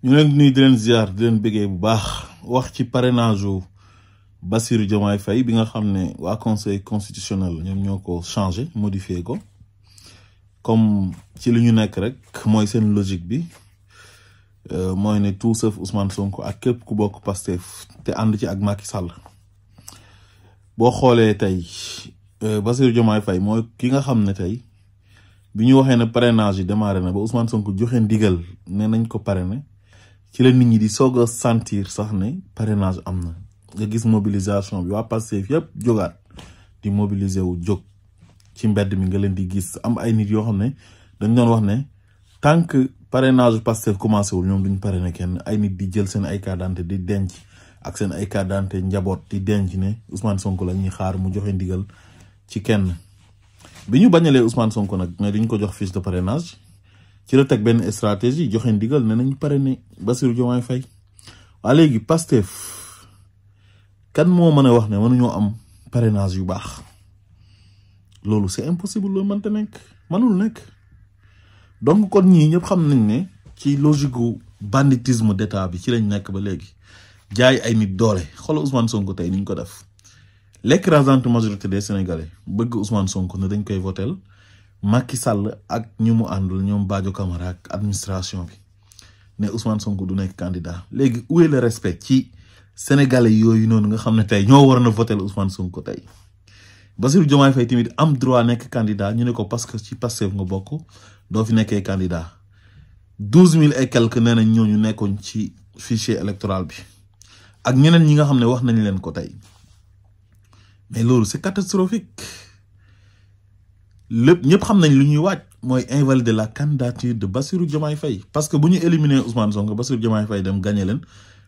ñu leen di nuyu di leen ziar di leen bëggee bu baax wax ci parrainage u Bassirou Diomaye Faye bi nga xam ne waa conseil constitutionnel ñoom ñoo ko changé modifié ko comme ci li ñu nekk rek mooy seen logique bi mooy ne tout sauf Ousmane Sonko ak képp ku bokk Pastef te ànd ci ak Macky Sall boo xoolee tey Bassirou Diomaye Faye mooy ki nga xam ne tey bi ñu waxee ne parrainage yi démarré na ba Ousmane Sonko joxe ndigal ne nañ ko parrainer ci la nit ñi di soog a sentir sax ne parrainage am na nga gis mobilisation bi waa Pastef yëpp jógaat di mobiliser wu jóg ci mbedd mi nga leen di gis am ay nit yoo xam ne dañ doon wax ne tant que parrainage Pastef commencé wul ñoom duñ parrainer kenn ay nit di jël seen ay carte d'identité di denc ak seen ay carte d'identité njaboot di denc ne Ousmane Sonko la ñuy xaar mu joxe ndigal ci kenn bi ñu bañalee Ousmane Sonko nag ne duñ ko jox fiche de parrainage ci la teg benn stratégie joxe ndigal ne nañ parrainer Bassirou Diomaye Faye waa léegi Pastef kan moo mën a wax ne mënuñoo am parrainage yu baax loolu c'est impossible loolu mënta nekk mënul nekk donc kon ñii ñëpp xam nañ ne ci logique gu banditisme d'état bi ci lañ nekk ba léegi jaay ay nit doole xoolal Ousmane Sonko tey niñ ko def l'écrasante majorité des Sénégalais bëgg Ousmane Sonko ne dañ koy votel Macky Sall ak ñu mu àndul ñoom Badio Camara ak administration bi ne Ousmane Sonko du nekk candidat léegi où est le respect ci Sénégalais yooyu noonu nga xam ne tey ñoo war na votel Ousmane Sonko tey Bassirou Diomaye Faye tamit am droit nekk candidat ñu ne ko parce que ci Pastef nga bokk doo fi nekkee candidat 12 000 et quelques nee nañ ñooñu nekkoon ci fichier électoral bi ak ñeneen ñi nga xam ne wax nañ leen ko tey mais loolu c'est catastrophique lépp ñëpp xam nañ lu ñuy waaj mooy invalider la candidature de Bassirou Diomaye Faye parce que bu ñu éliminer Ousmane Sonko Bassirou Diomaye Faye dem gagné leen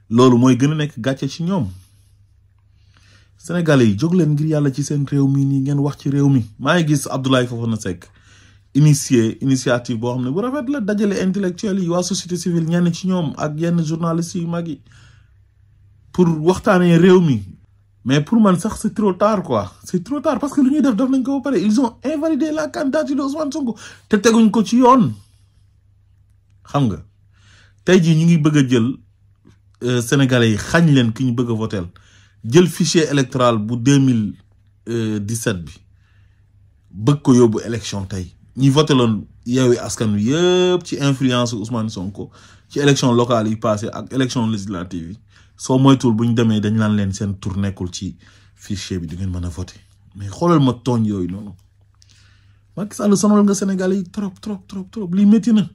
loolu mooy gën a nekk gàcce ci ñoom Sénégalais yi jóg leen ngir yàlla ci seen réew mi nii ngeen wax ci réew mi maa ngi gis Abdoulaye Fofana Seck initiative boo xam ne bu rafet la dajale intellectuels yi waa société civile ñenn ci ñoom ak yenn journalistes yu mag yi pour waxtaanee réew mi mais pour man sax c'est trop tard quoi c'est trop tard parce que lu ñuy def nañ ko ba pare ils ont invalidé la candidature de Ousmane Sonko te teguñ ko ci yoon xam nga tey jii ñu ngi bëgg a jël Sénégalais yi xañ leen ki ñu bëgg a votel jël fichier électoral bu 2017 bi bëgg ko yóbbu élection tey ñi voteloon Yewwi Askan Wi yëpp ci influence Ousmane Sonko ci élection locale yi passé ak élection législative yi soo moytuwul bu ñu demee dañ naan leen seen tour nekkul ci fichier bi di ngeen mën a voter mais xoolal ma tooñ yooyu noonu Macky Sall sonal nga Sénégalais yi trop lii métti na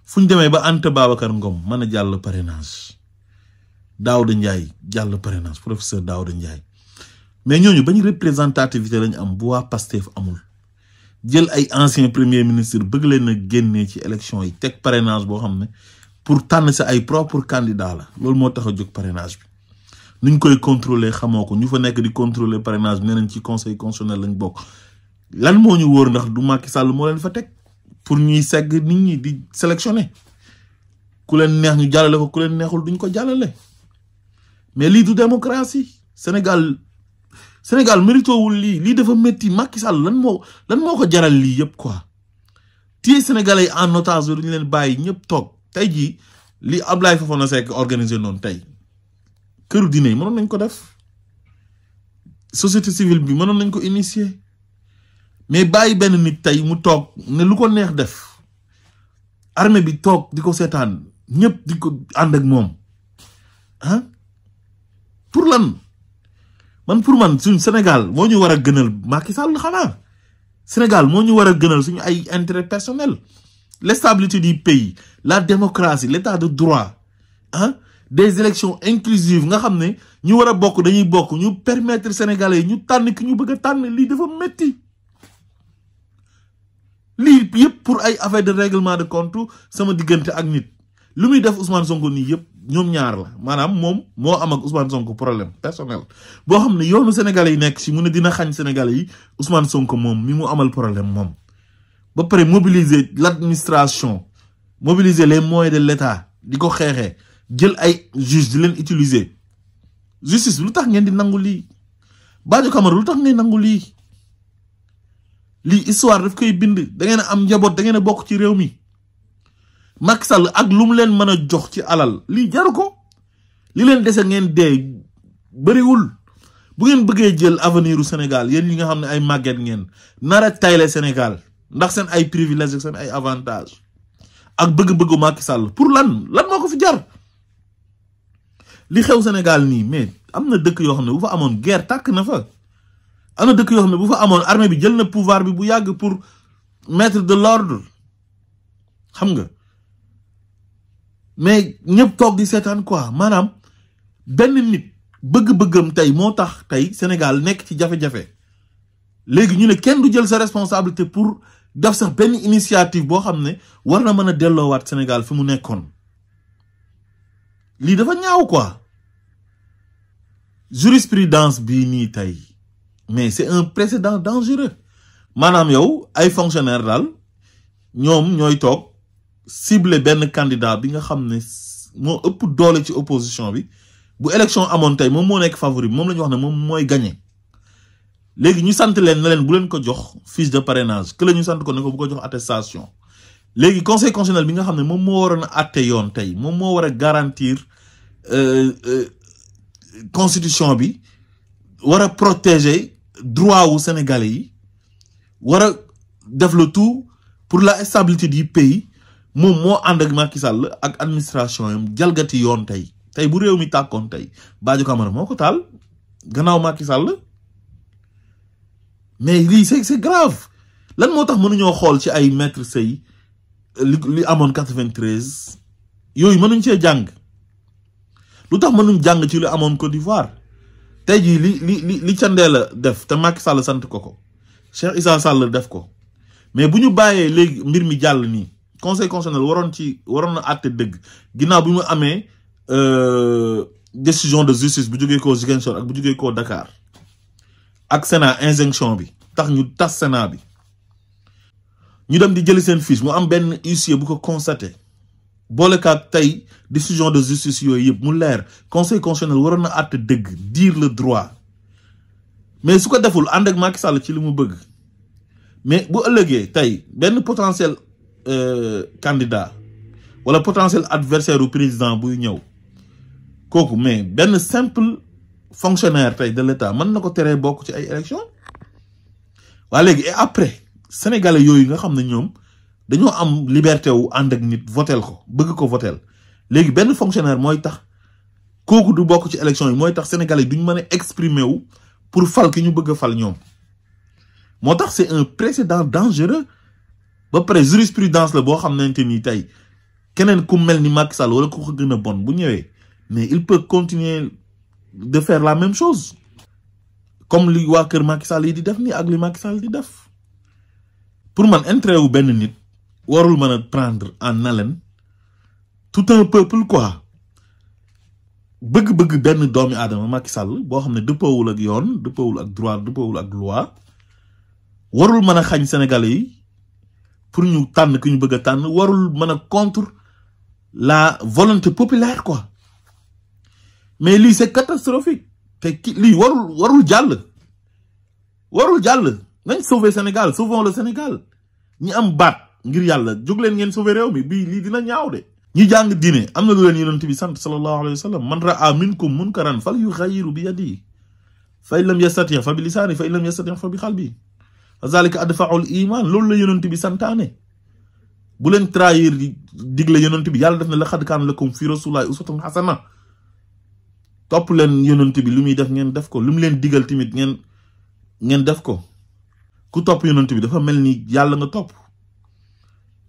fu ñu demee ba Anta Babacar Ngom mën a jàll parrainage Daouda Ndiaye jàll parrainage professeur Daouda Ndiaye mais ñooñu bañ représentativité lañ am bu waa Pastef amul jël ay ancien premier ministre bëgg leen a génnee ci élection yi teg parrainage boo xam ne pour tànn sa ay propre candidat la loolu moo tax a jóg parrainage bi nuñ koy contrôler xamoo ko ñu fa nekk di contrôler parrainage bi nee nañ ci conseil constitutionnel lañ bokk lan moo ñu wóor ndax du Macky Sall moo leen fa teg pour ñuy segg nit ñi di sélectionner ku leen neex ñu jàllale ko ku leen neexul duñ ko jàllale mais lii du démocratie Sénégal méritowul lii dafa métti Macky Sall lan moo ko jaral lii yëpp quoi téye Sénégalais yi en otage duñu leen bàyyi ñëpp toog tey jii li Abdoulaye Fofana Seck organisé noonu tey këru diine yi mënoon nañ ko def société civile bi mënoon nañ ko initier mais bàyyi benn nit tey mu toog ne lu ko neex def armée bi toog di ko seetaan ñëpp di ko ànd ak moom ah pour lan pour man suñ Sénégal moo ñu war a gënal Macky Sall xanaa Sénégal moo ñu war a gënal suñu ay intérêt personnel l'stabilité du pays la démocratie l'état de droit des élections inclusives nga xam ne ñu war a bokk dañuy bokk ñu permettre Sénégalais yi ñu tànn ki ñu bëgg a tànn lii dafa métti lii yëpp pour ay affaire de règlement de compte sama diggante ak nit lu muy def Ousmane Sonko nii yëpp ñoom ñaar la maanaam moom moo am ak Ousmane Sonko problème personnel boo xam ne yoonu Sénégalais yi nekk si mu ne dina xañ Sénégalais yi Ousmane Sonko moom mi mu amal problème moom ba pare mobiliser l'administration mobiliser les moyens de l'État di ko xeexee jël ay juge di leen utiliser justice lu tax ngeen di nangu lii Badio Camara lu tax ngeen nangu lii histoire daf koy bind da ngeen a am njaboot da ngeen a bokk ci réew mi Macky Sall ak lu mu leen mën a jox ci alal lii jaru ko li leen dese ngeen dee bëriwul bu ngeen bëggee jël avenir u Sénégal yéen ñi nga xam ne ay màgget ngeen nara tayle Sénégal ndax seen ay privilèges seen ay avantages ak bëgg-bëggu Macky Sall pour lan moo ko fi jar li xew Sénégal nii mais am na dëkk yoo xam ne bu fa amoon guerre tàkk na fa am na dëkk yoo xam ne bu fa amoon armée bi jël na pouvoir bi bu yàgg pour mettre de l'ordre xam nga mais ñëpp toog di seetaan quoi maanaam benn nit bëgg-bëggam tey moo tax tey Sénégal nekk ci jafe-jafe léegi ñu ne kenn du jël sa responsabilité pour def sax benn initiative boo xam ne war na mën a delloowaat Sénégal fi mu nekkoon lii dafa ñaaw quoi jurisprudence bii nii tey mais c'est un précédent dangereux maanaam yow ay fonctionnaire daal ñoom ñooy toog ciblé benn candidat bi nga xam ne moo ëpp doole ci opposition bi bu élection amoon tey moom moo nekk favori moom la ñu wax ne moom mooy gagné léegi ñu sant leen ne leen bu leen ko jox fiche de parrainage que la ñu sant ko ne ko bu ko jox attestation léegi conseil constitutionnel bi nga xam ne moom moo waroon a àtte yoon tey moom moo war a garantir constitution bi war a protéger droit wu sénégalais yi war a def le tout pour la stabilité du pays moom moo ànd ak Macky Sall ak administration yam jalgati yoon tey bu réew mi tàkkoon tey Badio Camara moo ko taal gannaaw Macky Sall mais lii c'est grave lan moo tax mënuñoo xool ci ay maître sey li amoon 93 yooyu mënuñ cee jàng lu tax mënuñ jàng ci li amoon Côte d'Ivoire tey jii li Thiendella def te Macky Sall sant ko Cheikh Issa Sall def ko mais bu ñu bàyyee léegi mbir mi jàll nii conseil constitutionnel waroon na àtte dëgg ginnaaw bi mu amee décision de justice bu jógee koo Ziguinchor ak bu jógee koo Dakar ak Sénat injonction bi tax ñu tas Sénat bi ñu dem di jëli seen fiche mu am benn huissier bu ko constaté boole kaak tey décision de justice yooyu yëpp mu leer conseil constitutionnel waroon na àtte dëgg dire le droit mais su ko deful ànd ak Macky Sall ci li mu bëgg mais bu ëllëgee tey benn potentiel candidat wala potentiel adversaire u président buy ñëw kooku mais benn simple fonctionnaire tey de l'État mën na ko teree bokk ci ay élection waa léegi et après sénégalais yooyu nga xam ne ñoom dañoo am liberté wu ànd ak nit votel ko bëgg ko votel léegi benn fonctionnaire mooy tax kooku du bokk ci élection yi mooy tax sénégalais yi duñ mën a exprimer wu pour fal ki ñu bëgg a fal ñoom moo tax c'est un précédent dangereux ba pare jurisprudence la boo xamante ni tey keneen ku mel ni Macky Sall wala ku ko gën a bon bu ñëwee mais il peut continuer de faire la même chose comme li waa kër Macky Sall yi di def nii ak li Macky Sall di def pour man intérêt wu benn nit warul mën a prendre en haleine tout un peuple quoi bëgg-bëgg benn doomi aadama Macky Sall boo xam ne dëppoowul ak yoon dëppoowul ak droit dëppoowul ak loi warul mën a xañ Sénégalais yi pour ñu tànn ki ñu bëgg a tànn warul mën a contre la volonté populaire quoi mais lii c'est catastrophique te lii warul jàll nañ sauver Sénégal sauvons le Sénégal ñi am baat ngir yàlla jóg leen ngeen sauver réew mi bii lii dina ñaaw de ñi jàng diine am na lu leen yonent bi sant sallallahu alayhi wa sallam man raa minkum munkaran fal yughayyiru bi yadihi fa in lam yastati' fa bi lisaanihi fa in lam yastati' fa bi qalbihi fa zalika adfa'ul iman loolu la yonent bi santaane bu leen trahir digle yonent bi yàlla def na laqad kaana lakum fi rasulillahi uswatun hasana topp leen yonent bi lu muy def ngeen def ko lu mu leen digal tamit ngeen def ko ku topp yonent bi dafa mel ni yàlla nga topp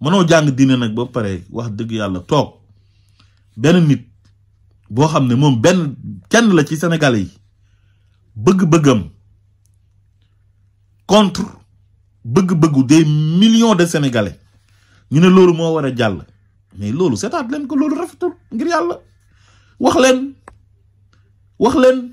mënoo jàng diine nag ba pare wax dëgg yàlla toog benn nit boo xam ne moom kenn la ci Sénégalais yi bëgg-bëggam contre bëgg-bëggu des millions de Sénégalais ñu ne loolu moo war a jàll mais loolu seetaat leen ko loolu rafetul ngir yàlla wax leen